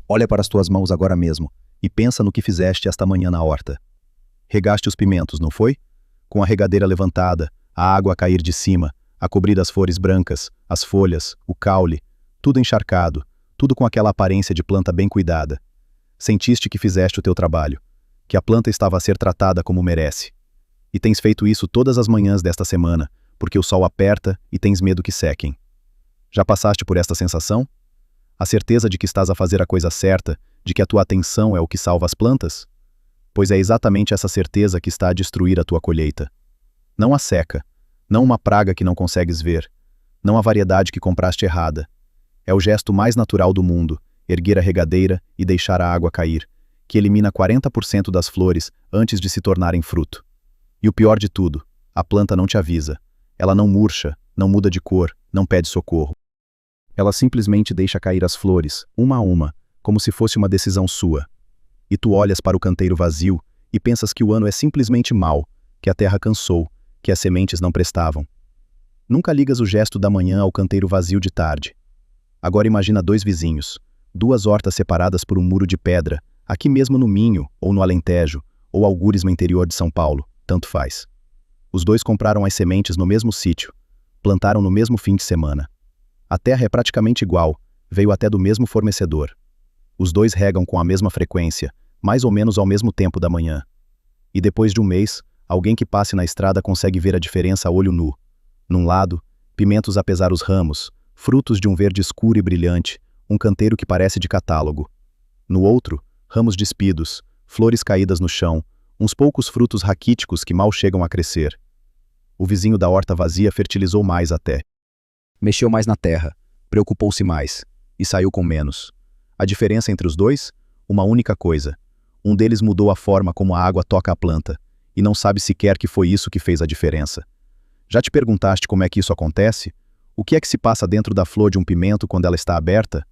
Olha para as tuas mãos agora mesmo e pensa no que fizeste esta manhã na horta. Regaste os pimentos, não foi? Com a regadeira levantada, a água a cair de cima, a cobrir as flores brancas, as folhas, o caule, tudo encharcado, tudo com aquela aparência de planta bem cuidada. Sentiste que fizeste o teu trabalho, que a planta estava a ser tratada como merece. E tens feito isso todas as manhãs desta semana, porque o sol aperta e tens medo que sequem. Já passaste por esta sensação? A certeza de que estás a fazer a coisa certa, de que a tua atenção é o que salva as plantas? Pois é exatamente essa certeza que está a destruir a tua colheita. Não a seca, não uma praga que não consegues ver, não a variedade que compraste errada. É o gesto mais natural do mundo, erguer a regadeira e deixar a água cair, que elimina 40% das flores antes de se tornarem fruto. E o pior de tudo, a planta não te avisa. Ela não murcha, não muda de cor, não pede socorro. Ela simplesmente deixa cair as flores, uma a uma, como se fosse uma decisão sua. E tu olhas para o canteiro vazio e pensas que o ano é simplesmente mau, que a terra cansou, que as sementes não prestavam. Nunca ligas o gesto da manhã ao canteiro vazio de tarde. Agora imagina dois vizinhos, duas hortas separadas por um muro de pedra, aqui mesmo no Minho, ou no Alentejo, ou algures no interior de São Paulo, tanto faz. Os dois compraram as sementes no mesmo sítio, plantaram no mesmo fim de semana. A terra é praticamente igual, veio até do mesmo fornecedor. Os dois regam com a mesma frequência, mais ou menos ao mesmo tempo da manhã. E depois de um mês, alguém que passe na estrada consegue ver a diferença a olho nu. Num lado, pimentos a pesar os ramos, frutos de um verde escuro e brilhante, um canteiro que parece de catálogo. No outro, ramos despidos, flores caídas no chão, uns poucos frutos raquíticos que mal chegam a crescer. O vizinho da horta vazia fertilizou mais até. Mexeu mais na terra, preocupou-se mais, e saiu com menos. A diferença entre os dois? Uma única coisa. Um deles mudou a forma como a água toca a planta, e não sabe sequer que foi isso que fez a diferença. Já te perguntaste como é que isso acontece? O que é que se passa dentro da flor de um pimento quando ela está aberta?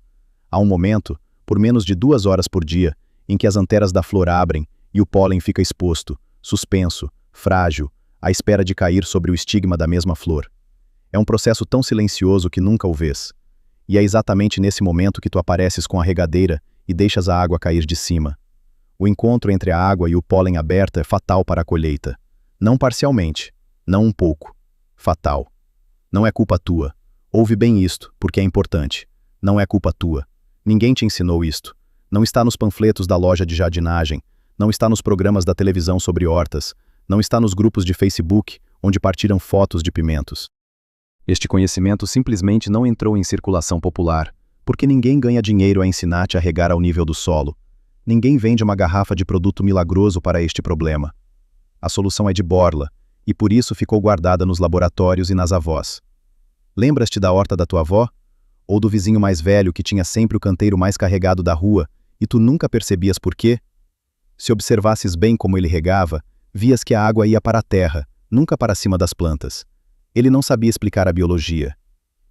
Há um momento, por menos de 2 horas por dia, em que as anteras da flor abrem e o pólen fica exposto, suspenso, frágil, à espera de cair sobre o estigma da mesma flor. É um processo tão silencioso que nunca o vês. E é exatamente nesse momento que tu apareces com a regadeira e deixas a água cair de cima. O encontro entre a água e o pólen aberto é fatal para a colheita. Não parcialmente, não um pouco. Fatal. Não é culpa tua. Ouve bem isto, porque é importante. Não é culpa tua. Ninguém te ensinou isto. Não está nos panfletos da loja de jardinagem, não está nos programas da televisão sobre hortas, não está nos grupos de Facebook, onde partilham fotos de pimentos. Este conhecimento simplesmente não entrou em circulação popular, porque ninguém ganha dinheiro a ensinar-te a regar ao nível do solo. Ninguém vende uma garrafa de produto milagroso para este problema. A solução é de borla, e por isso ficou guardada nos laboratórios e nas avós. Lembras-te da horta da tua avó? Ou do vizinho mais velho que tinha sempre o canteiro mais carregado da rua, e tu nunca percebias por quê? Se observasses bem como ele regava, vias que a água ia para a terra, nunca para cima das plantas. Ele não sabia explicar a biologia,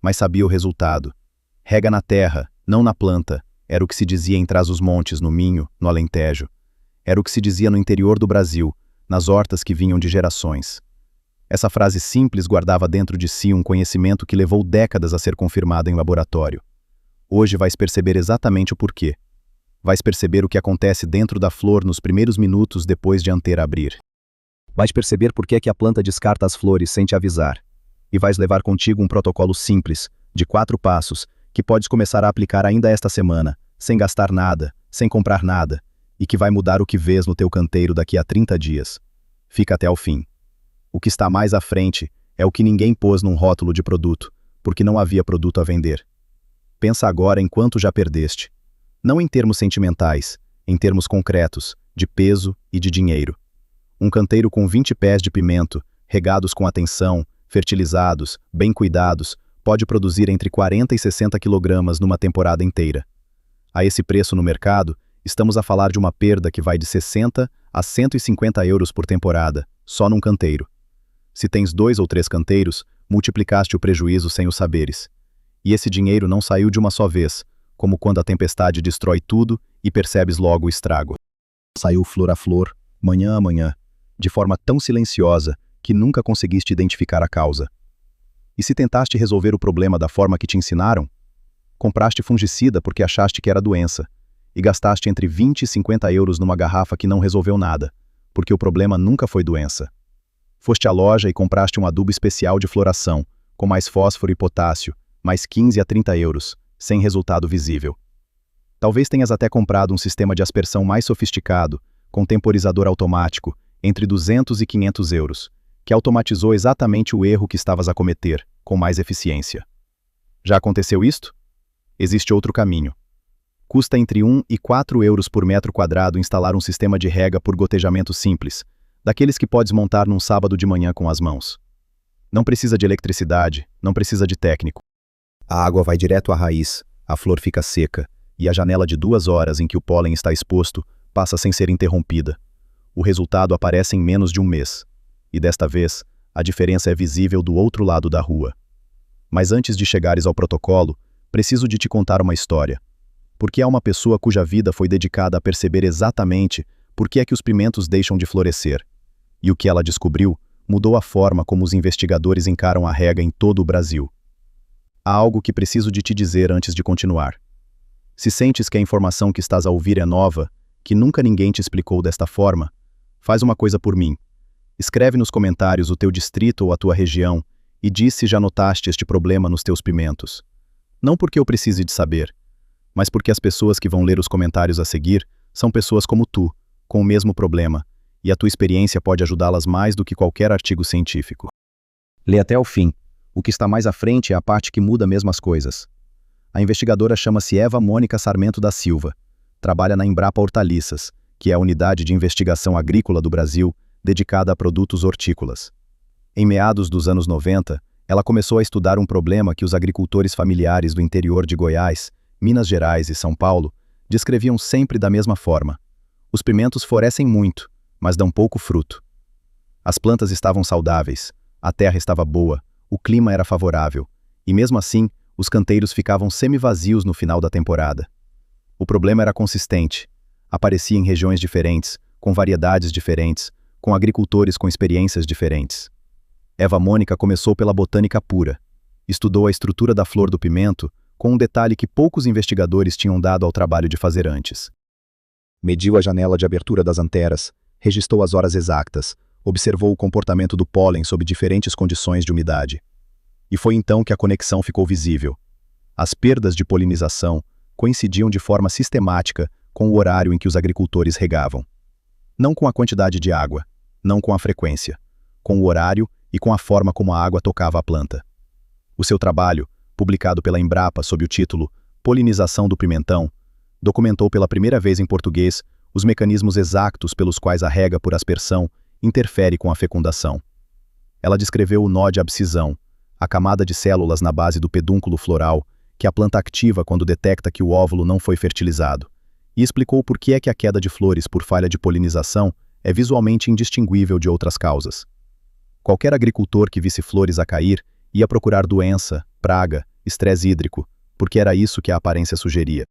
mas sabia o resultado. Rega na terra, não na planta, era o que se dizia em Trás-os-Montes, no Minho, no Alentejo. Era o que se dizia no interior do Brasil, nas hortas que vinham de gerações. Essa frase simples guardava dentro de si um conhecimento que levou décadas a ser confirmado em laboratório. Hoje vais perceber exatamente o porquê. Vais perceber o que acontece dentro da flor nos primeiros minutos depois de a antera abrir. Vais perceber por que é que a planta descarta as flores sem te avisar. E vais levar contigo um protocolo simples, de 4 passos, que podes começar a aplicar ainda esta semana, sem gastar nada, sem comprar nada, e que vai mudar o que vês no teu canteiro daqui a 30 dias. Fica até ao fim. O que está mais à frente é o que ninguém pôs num rótulo de produto, porque não havia produto a vender. Pensa agora em quanto já perdeste. Não em termos sentimentais, em termos concretos, de peso e de dinheiro. Um canteiro com 20 pés de pimento, regados com atenção, fertilizados, bem cuidados, pode produzir entre 40 e 60 quilogramas numa temporada inteira. A esse preço no mercado, estamos a falar de uma perda que vai de 60 a 150 euros por temporada, só num canteiro. Se tens 2 ou 3 canteiros, multiplicaste o prejuízo sem o saberes. E esse dinheiro não saiu de uma só vez, como quando a tempestade destrói tudo e percebes logo o estrago. Saiu flor a flor, manhã a manhã, de forma tão silenciosa que nunca conseguiste identificar a causa. E se tentaste resolver o problema da forma que te ensinaram? Compraste fungicida porque achaste que era doença, e gastaste entre 20 e 50 euros numa garrafa que não resolveu nada, porque o problema nunca foi doença. Foste à loja e compraste um adubo especial de floração, com mais fósforo e potássio, mais 15 a 30 euros, sem resultado visível. Talvez tenhas até comprado um sistema de aspersão mais sofisticado, com temporizador automático, entre 200 e 500 euros, que automatizou exatamente o erro que estavas a cometer, com mais eficiência. Já aconteceu isto? Existe outro caminho. Custa entre 1 e 4 euros por metro quadrado instalar um sistema de rega por gotejamento simples, daqueles que podes montar num sábado de manhã com as mãos. Não precisa de eletricidade, não precisa de técnico. A água vai direto à raiz, a flor fica seca, e a janela de 2 horas em que o pólen está exposto passa sem ser interrompida. O resultado aparece em menos de um mês. E desta vez, a diferença é visível do outro lado da rua. Mas antes de chegares ao protocolo, preciso de te contar uma história. Porque há uma pessoa cuja vida foi dedicada a perceber exatamente por que é que os pimentos deixam de florescer. E o que ela descobriu mudou a forma como os investigadores encaram a rega em todo o Brasil. Há algo que preciso de te dizer antes de continuar. Se sentes que a informação que estás a ouvir é nova, que nunca ninguém te explicou desta forma, faz uma coisa por mim. Escreve nos comentários o teu distrito ou a tua região e diz se já notaste este problema nos teus pimentos. Não porque eu precise de saber, mas porque as pessoas que vão ler os comentários a seguir são pessoas como tu, com o mesmo problema, e a tua experiência pode ajudá-las mais do que qualquer artigo científico. Lê até o fim. O que está mais à frente é a parte que muda mesmo as coisas. A investigadora chama-se Eva Mônica Sarmento da Silva. Trabalha na Embrapa Hortaliças, que é a unidade de investigação agrícola do Brasil, dedicada a produtos hortícolas. Em meados dos anos 90, ela começou a estudar um problema que os agricultores familiares do interior de Goiás, Minas Gerais e São Paulo descreviam sempre da mesma forma. Os pimentos florescem muito, mas dão pouco fruto. As plantas estavam saudáveis, a terra estava boa, o clima era favorável, e mesmo assim, os canteiros ficavam semi-vazios no final da temporada. O problema era consistente. Aparecia em regiões diferentes, com variedades diferentes, com agricultores com experiências diferentes. Eva Mônica começou pela botânica pura. Estudou a estrutura da flor do pimento com um detalhe que poucos investigadores tinham dado ao trabalho de fazer antes. Mediu a janela de abertura das anteras, registrou as horas exatas, observou o comportamento do pólen sob diferentes condições de umidade. E foi então que a conexão ficou visível. As perdas de polinização coincidiam de forma sistemática com o horário em que os agricultores regavam. Não com a quantidade de água, não com a frequência, com o horário e com a forma como a água tocava a planta. O seu trabalho, publicado pela Embrapa sob o título Polinização do Pimentão, documentou pela primeira vez em português os mecanismos exatos pelos quais a rega por aspersão interfere com a fecundação. Ela descreveu o nó de abscisão, a camada de células na base do pedúnculo floral, que a planta ativa quando detecta que o óvulo não foi fertilizado, e explicou por que é que a queda de flores por falha de polinização é visualmente indistinguível de outras causas. Qualquer agricultor que visse flores a cair ia procurar doença, praga, estresse hídrico, porque era isso que a aparência sugeria.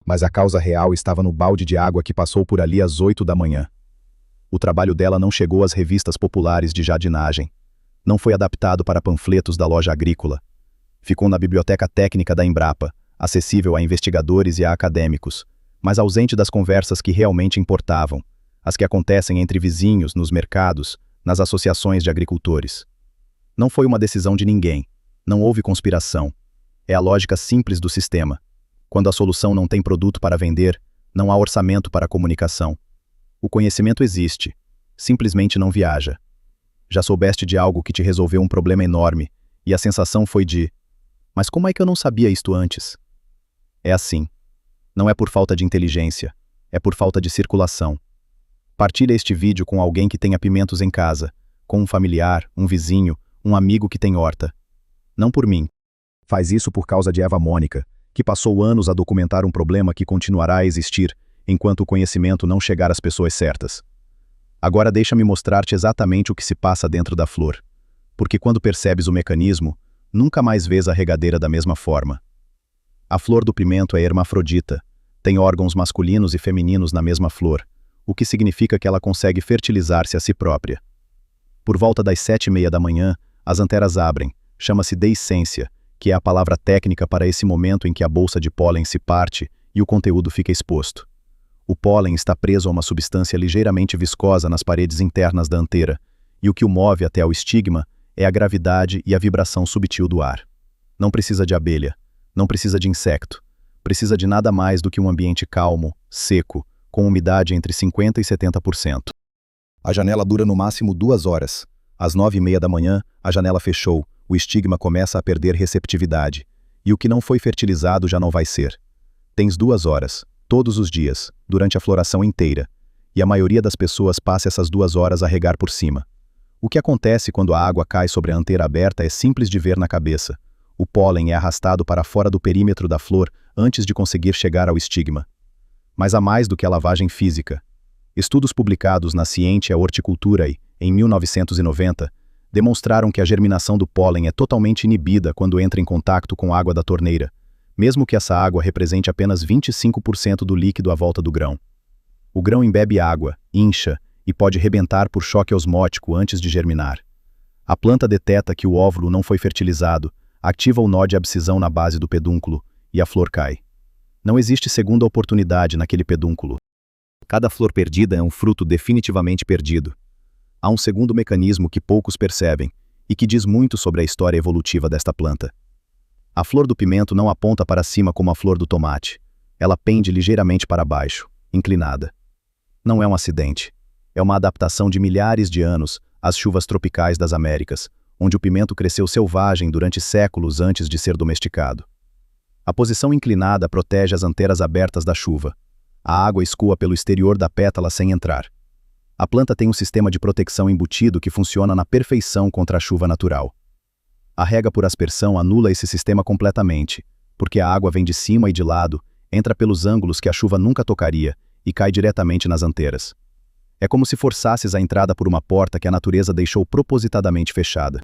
Mas a causa real estava no balde de água que passou por ali às 8 da manhã. O trabalho dela não chegou às revistas populares de jardinagem. Não foi adaptado para panfletos da loja agrícola. Ficou na biblioteca técnica da Embrapa, acessível a investigadores e a acadêmicos, mas ausente das conversas que realmente importavam, as que acontecem entre vizinhos, nos mercados, nas associações de agricultores. Não foi uma decisão de ninguém. Não houve conspiração. É a lógica simples do sistema. Quando a solução não tem produto para vender, não há orçamento para a comunicação. O conhecimento existe, simplesmente não viaja. Já soubeste de algo que te resolveu um problema enorme, e a sensação foi de: mas como é que eu não sabia isto antes? É assim. Não é por falta de inteligência, é por falta de circulação. Partilha este vídeo com alguém que tenha pimentos em casa, com um familiar, um vizinho, um amigo que tem horta. Não por mim. Faz isso por causa de Eva Mônica, que passou anos a documentar um problema que continuará a existir enquanto o conhecimento não chegar às pessoas certas. Agora deixa-me mostrar-te exatamente o que se passa dentro da flor, porque quando percebes o mecanismo, nunca mais vês a regadeira da mesma forma. A flor do pimento é hermafrodita, tem órgãos masculinos e femininos na mesma flor, o que significa que ela consegue fertilizar-se a si própria. Por volta das 7h30 da manhã, as anteras abrem, chama-se deiscência, que é a palavra técnica para esse momento em que a bolsa de pólen se parte e o conteúdo fica exposto. O pólen está preso a uma substância ligeiramente viscosa nas paredes internas da anteira, e o que o move até ao estigma é a gravidade e a vibração subtil do ar. Não precisa de abelha, não precisa de inseto, precisa de nada mais do que um ambiente calmo, seco, com umidade entre 50% e 70%. A janela dura no máximo 2 horas. Às 9h30 da manhã, a janela fechou, o estigma começa a perder receptividade, e o que não foi fertilizado já não vai ser. Tens 2 horas, todos os dias, durante a floração inteira, e a maioria das pessoas passa essas 2 horas a regar por cima. O que acontece quando a água cai sobre a anteira aberta é simples de ver na cabeça. O pólen é arrastado para fora do perímetro da flor antes de conseguir chegar ao estigma. Mas há mais do que a lavagem física. Estudos publicados na Scientia Horticulturae, em 1990, demonstraram que a germinação do pólen é totalmente inibida quando entra em contato com a água da torneira, mesmo que essa água represente apenas 25% do líquido à volta do grão. O grão embebe água, incha, e pode rebentar por choque osmótico antes de germinar. A planta detecta que o óvulo não foi fertilizado, ativa o nó de abscisão na base do pedúnculo, e a flor cai. Não existe segunda oportunidade naquele pedúnculo. Cada flor perdida é um fruto definitivamente perdido. Há um segundo mecanismo que poucos percebem, e que diz muito sobre a história evolutiva desta planta. A flor do pimento não aponta para cima como a flor do tomate. Ela pende ligeiramente para baixo, inclinada. Não é um acidente. É uma adaptação de milhares de anos às chuvas tropicais das Américas, onde o pimento cresceu selvagem durante séculos antes de ser domesticado. A posição inclinada protege as anteras abertas da chuva. A água escoa pelo exterior da pétala sem entrar. A planta tem um sistema de proteção embutido que funciona na perfeição contra a chuva natural. A rega por aspersão anula esse sistema completamente, porque a água vem de cima e de lado, entra pelos ângulos que a chuva nunca tocaria e cai diretamente nas anteras. É como se forçasses a entrada por uma porta que a natureza deixou propositadamente fechada.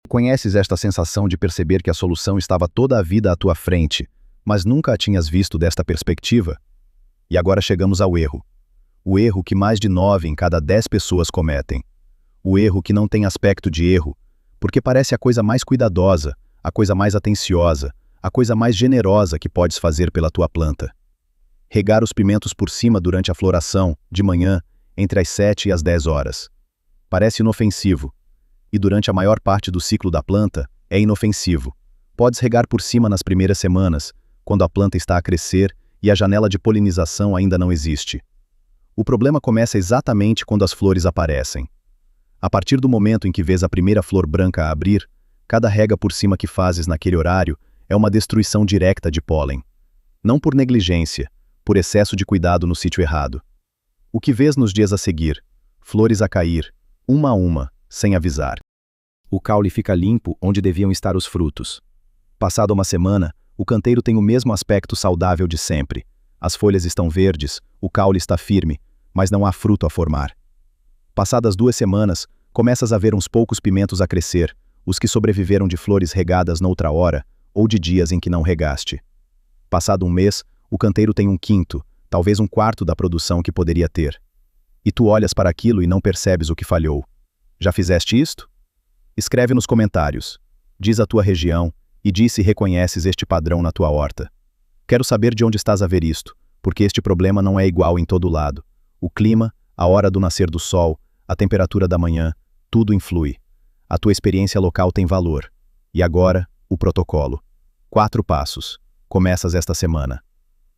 Conheces esta sensação de perceber que a solução estava toda a vida à tua frente, mas nunca a tinhas visto desta perspectiva? E agora chegamos ao erro. O erro que mais de 9 em cada 10 pessoas cometem. O erro que não tem aspecto de erro, porque parece a coisa mais cuidadosa, a coisa mais atenciosa, a coisa mais generosa que podes fazer pela tua planta. Regar os pimentos por cima durante a floração, de manhã, entre as 7 e as 10 horas. Parece inofensivo. E durante a maior parte do ciclo da planta, é inofensivo. Podes regar por cima nas primeiras semanas, quando a planta está a crescer e a janela de polinização ainda não existe. O problema começa exatamente quando as flores aparecem. A partir do momento em que vês a primeira flor branca a abrir, cada rega por cima que fazes naquele horário é uma destruição direta de pólen. Não por negligência, por excesso de cuidado no sítio errado. O que vês nos dias a seguir? Flores a cair, uma a uma, sem avisar. O caule fica limpo onde deviam estar os frutos. Passada uma semana, o canteiro tem o mesmo aspecto saudável de sempre. As folhas estão verdes, o caule está firme, mas não há fruto a formar. Passadas 2 semanas, começas a ver uns poucos pimentos a crescer, os que sobreviveram de flores regadas noutra hora, ou de dias em que não regaste. Passado um mês, o canteiro tem 1/5, talvez 1/4 da produção que poderia ter. E tu olhas para aquilo e não percebes o que falhou. Já fizeste isto? Escreve nos comentários. Diz a tua região e diz se reconheces este padrão na tua horta. Quero saber de onde estás a ver isto, porque este problema não é igual em todo lado. O clima, a hora do nascer do sol, a temperatura da manhã, tudo influi. A tua experiência local tem valor. E agora, o protocolo. 4 passos. Começas esta semana.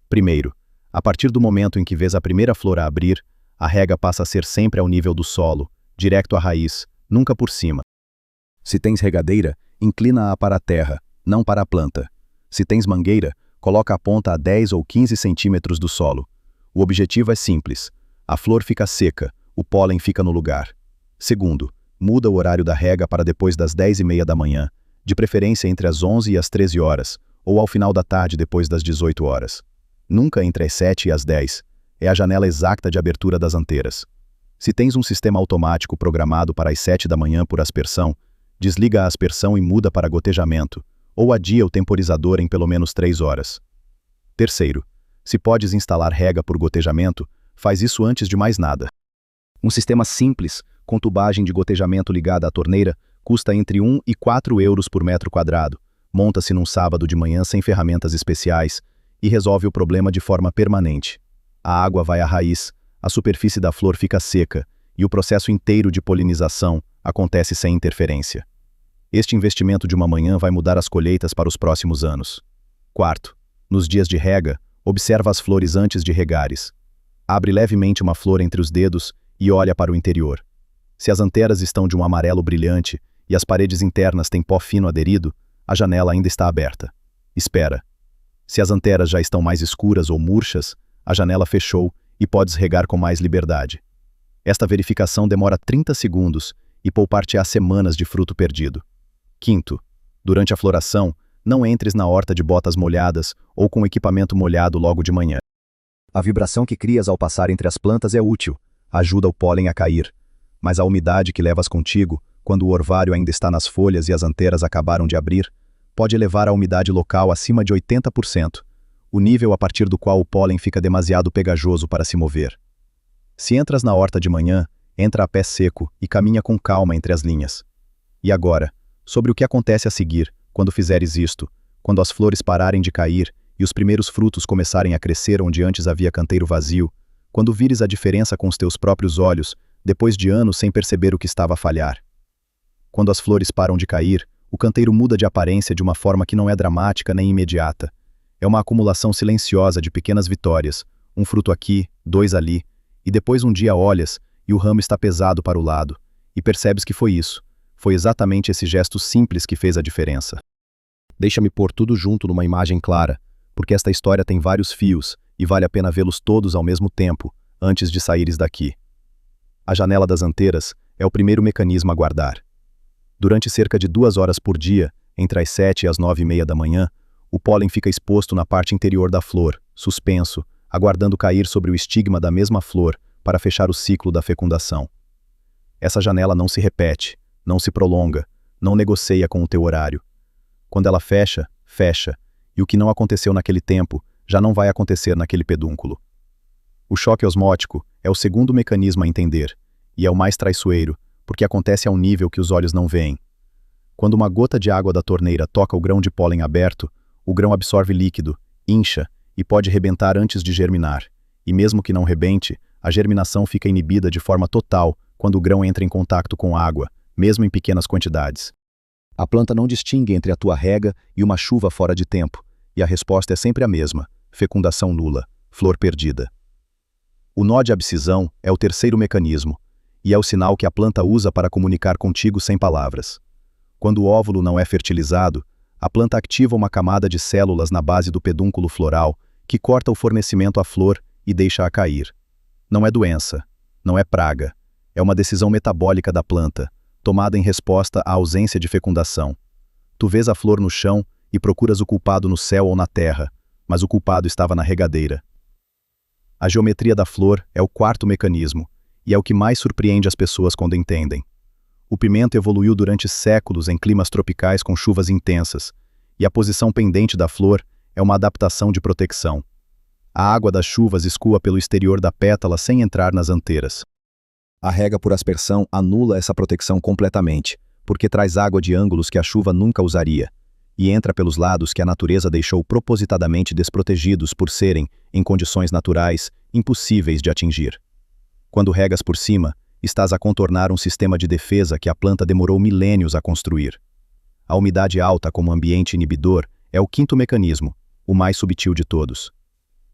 Primeiro, a partir do momento em que vês a primeira flor a abrir, a rega passa a ser sempre ao nível do solo, direto à raiz, nunca por cima. Se tens regadeira, inclina-a para a terra, não para a planta. Se tens mangueira, coloca a ponta a 10 ou 15 centímetros do solo. O objetivo é simples. A flor fica seca, o pólen fica no lugar. Segundo, muda o horário da rega para depois das 10h30 da manhã, de preferência entre as 11 e as 13 horas, ou ao final da tarde depois das 18 horas. Nunca entre as 7 e as 10. É a janela exata de abertura das anteiras. Se tens um sistema automático programado para as 7 da manhã por aspersão, desliga a aspersão e muda para gotejamento, ou adia o temporizador em pelo menos 3 horas. Terceiro, se podes instalar rega por gotejamento, faz isso antes de mais nada. Um sistema simples, com tubagem de gotejamento ligada à torneira, custa entre 1 e 4 euros por metro quadrado, monta-se num sábado de manhã sem ferramentas especiais e resolve o problema de forma permanente. A água vai à raiz, a superfície da flor fica seca e o processo inteiro de polinização acontece sem interferência. Este investimento de uma manhã vai mudar as colheitas para os próximos anos. Quarto, nos dias de rega, observa as flores antes de regares. Abre levemente uma flor entre os dedos e olha para o interior. Se as anteras estão de um amarelo brilhante e as paredes internas têm pó fino aderido, a janela ainda está aberta. Espera. Se as anteras já estão mais escuras ou murchas, a janela fechou e podes regar com mais liberdade. Esta verificação demora 30 segundos e poupar-te-á semanas de fruto perdido. Quinto, durante a floração, não entres na horta de botas molhadas ou com equipamento molhado logo de manhã. A vibração que crias ao passar entre as plantas é útil, ajuda o pólen a cair, mas a umidade que levas contigo, quando o orvalho ainda está nas folhas e as anteras acabaram de abrir, pode elevar a umidade local acima de 80%, o nível a partir do qual o pólen fica demasiado pegajoso para se mover. Se entras na horta de manhã, entra a pé seco e caminha com calma entre as linhas. E agora, sobre o que acontece a seguir, quando fizeres isto, quando as flores pararem de cair e os primeiros frutos começarem a crescer onde antes havia canteiro vazio, quando vires a diferença com os teus próprios olhos, depois de anos sem perceber o que estava a falhar. Quando as flores param de cair, o canteiro muda de aparência de uma forma que não é dramática nem imediata. É uma acumulação silenciosa de pequenas vitórias, um fruto aqui, dois ali, e depois um dia olhas e o ramo está pesado para o lado, e percebes que foi isso. Foi exatamente esse gesto simples que fez a diferença. Deixa-me pôr tudo junto numa imagem clara, porque esta história tem vários fios e vale a pena vê-los todos ao mesmo tempo, antes de saíres daqui. A janela das anteras é o primeiro mecanismo a guardar. Durante cerca de 2 horas por dia, entre as 7 e as 9:30 da manhã, o pólen fica exposto na parte interior da flor, suspenso, aguardando cair sobre o estigma da mesma flor para fechar o ciclo da fecundação. Essa janela não se repete, não se prolonga, não negocia com o teu horário. Quando ela fecha, fecha, e o que não aconteceu naquele tempo já não vai acontecer naquele pedúnculo. O choque osmótico é o segundo mecanismo a entender, e é o mais traiçoeiro, porque acontece a um nível que os olhos não veem. Quando uma gota de água da torneira toca o grão de pólen aberto, o grão absorve líquido, incha e pode rebentar antes de germinar, e mesmo que não rebente, a germinação fica inibida de forma total quando o grão entra em contato com água, mesmo em pequenas quantidades. A planta não distingue entre a tua rega e uma chuva fora de tempo, e a resposta é sempre a mesma: fecundação nula, flor perdida. O nó de abscisão é o terceiro mecanismo, e é o sinal que a planta usa para comunicar contigo sem palavras. Quando o óvulo não é fertilizado, a planta ativa uma camada de células na base do pedúnculo floral que corta o fornecimento à flor e deixa-a cair. Não é doença, não é praga, é uma decisão metabólica da planta, tomada em resposta à ausência de fecundação. Tu vês a flor no chão e procuras o culpado no céu ou na terra, mas o culpado estava na regadeira. A geometria da flor é o quarto mecanismo, e é o que mais surpreende as pessoas quando entendem. O pimento evoluiu durante séculos em climas tropicais com chuvas intensas, e a posição pendente da flor é uma adaptação de proteção. A água das chuvas escoa pelo exterior da pétala sem entrar nas anteiras. A rega por aspersão anula essa proteção completamente, porque traz água de ângulos que a chuva nunca usaria, e entra pelos lados que a natureza deixou propositadamente desprotegidos por serem, em condições naturais, impossíveis de atingir. Quando regas por cima, estás a contornar um sistema de defesa que a planta demorou milênios a construir. A umidade alta como ambiente inibidor é o quinto mecanismo, o mais subtil de todos.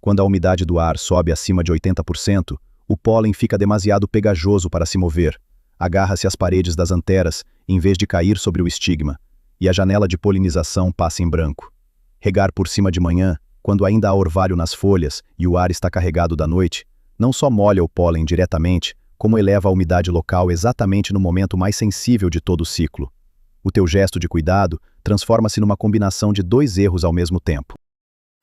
Quando a umidade do ar sobe acima de 80%, o pólen fica demasiado pegajoso para se mover, agarra-se às paredes das anteras em vez de cair sobre o estigma, e a janela de polinização passa em branco. Regar por cima de manhã, quando ainda há orvalho nas folhas e o ar está carregado da noite, não só molha o pólen diretamente, como eleva a umidade local exatamente no momento mais sensível de todo o ciclo. O teu gesto de cuidado transforma-se numa combinação de 2 erros ao mesmo tempo.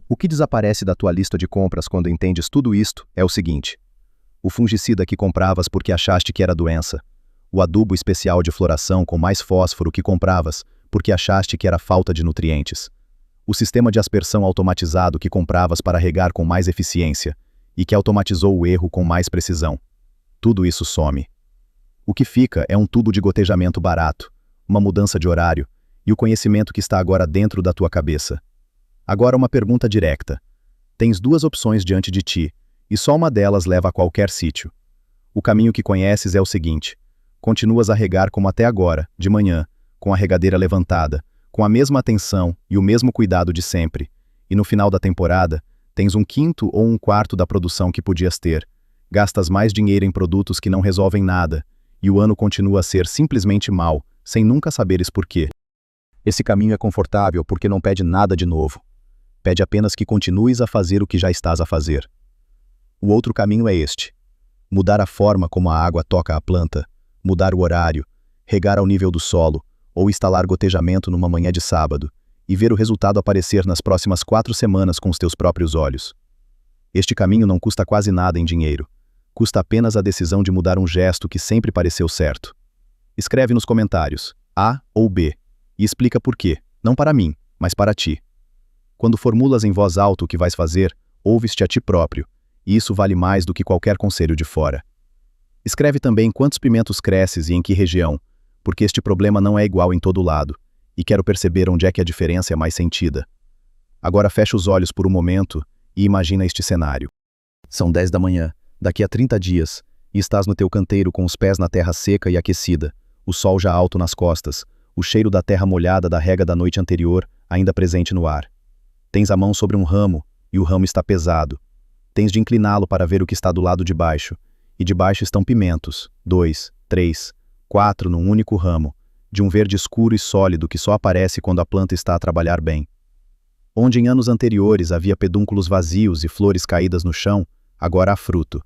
O que desaparece da tua lista de compras quando entendes tudo isto é o seguinte: o fungicida que compravas porque achaste que era doença, o adubo especial de floração com mais fósforo que compravas porque achaste que era falta de nutrientes, o sistema de aspersão automatizado que compravas para regar com mais eficiência e que automatizou o erro com mais precisão. Tudo isso some. O que fica é um tubo de gotejamento barato, uma mudança de horário e o conhecimento que está agora dentro da tua cabeça. Agora uma pergunta direta. Tens duas opções diante de ti, e só uma delas leva a qualquer sítio. O caminho que conheces é o seguinte: continuas a regar como até agora, de manhã, com a regadeira levantada, com a mesma atenção e o mesmo cuidado de sempre, e no final da temporada, tens um quinto ou um quarto da produção que podias ter, gastas mais dinheiro em produtos que não resolvem nada, e o ano continua a ser simplesmente mau, sem nunca saberes por quê. Esse caminho é confortável porque não pede nada de novo. Pede apenas que continues a fazer o que já estás a fazer. O outro caminho é este: mudar a forma como a água toca a planta, mudar o horário, regar ao nível do solo, ou instalar gotejamento numa manhã de sábado, e ver o resultado aparecer nas próximas 4 semanas com os teus próprios olhos. Este caminho não custa quase nada em dinheiro. Custa apenas a decisão de mudar um gesto que sempre pareceu certo. Escreve nos comentários A ou B e explica por quê, não para mim, mas para ti. Quando formulas em voz alta o que vais fazer, ouves-te a ti próprio, e isso vale mais do que qualquer conselho de fora. Escreve também quantos pimentos cresces e em que região, porque este problema não é igual em todo lado, e quero perceber onde é que a diferença é mais sentida. Agora fecha os olhos por um momento e imagina este cenário. São 10 da manhã, daqui a 30 dias, e estás no teu canteiro com os pés na terra seca e aquecida, o sol já alto nas costas, o cheiro da terra molhada da rega da noite anterior ainda presente no ar. Tens a mão sobre um ramo, e o ramo está pesado. Tens de incliná-lo para ver o que está do lado de baixo, e de baixo estão pimentos, 2, 3, 4 num único ramo, de um verde escuro e sólido que só aparece quando a planta está a trabalhar bem. Onde em anos anteriores havia pedúnculos vazios e flores caídas no chão, agora há fruto.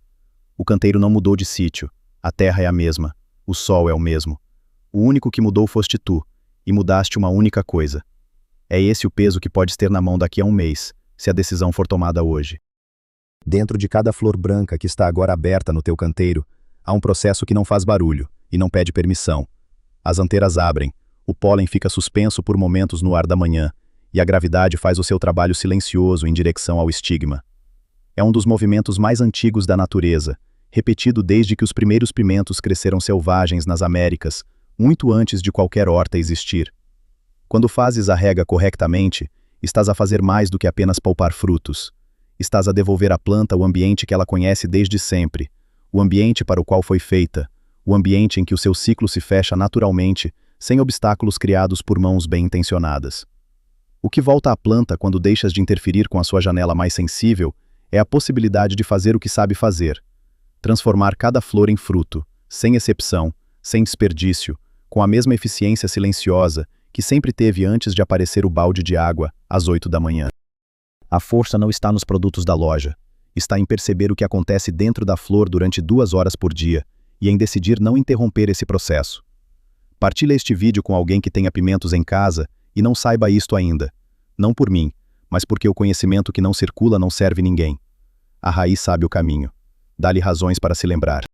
O canteiro não mudou de sítio, a terra é a mesma, o sol é o mesmo. O único que mudou foste tu, e mudaste uma única coisa. É esse o peso que podes ter na mão daqui a um mês, se a decisão for tomada hoje. Dentro de cada flor branca que está agora aberta no teu canteiro, há um processo que não faz barulho e não pede permissão. As anteiras abrem, o pólen fica suspenso por momentos no ar da manhã, e a gravidade faz o seu trabalho silencioso em direção ao estigma. É um dos movimentos mais antigos da natureza, repetido desde que os primeiros pimentos cresceram selvagens nas Américas, muito antes de qualquer horta existir. Quando fazes a rega corretamente, estás a fazer mais do que apenas poupar frutos. Estás a devolver à planta o ambiente que ela conhece desde sempre, o ambiente para o qual foi feita, o ambiente em que o seu ciclo se fecha naturalmente, sem obstáculos criados por mãos bem-intencionadas. O que volta à planta quando deixas de interferir com a sua janela mais sensível é a possibilidade de fazer o que sabe fazer: transformar cada flor em fruto, sem exceção, sem desperdício, com a mesma eficiência silenciosa que sempre teve antes de aparecer o balde de água às 8 da manhã. A força não está nos produtos da loja, está em perceber o que acontece dentro da flor durante 2 horas por dia e em decidir não interromper esse processo. Partilha este vídeo com alguém que tenha pimentos em casa e não saiba isto ainda. Não por mim, mas porque o conhecimento que não circula não serve ninguém. A raiz sabe o caminho. Dá-lhe razões para se lembrar.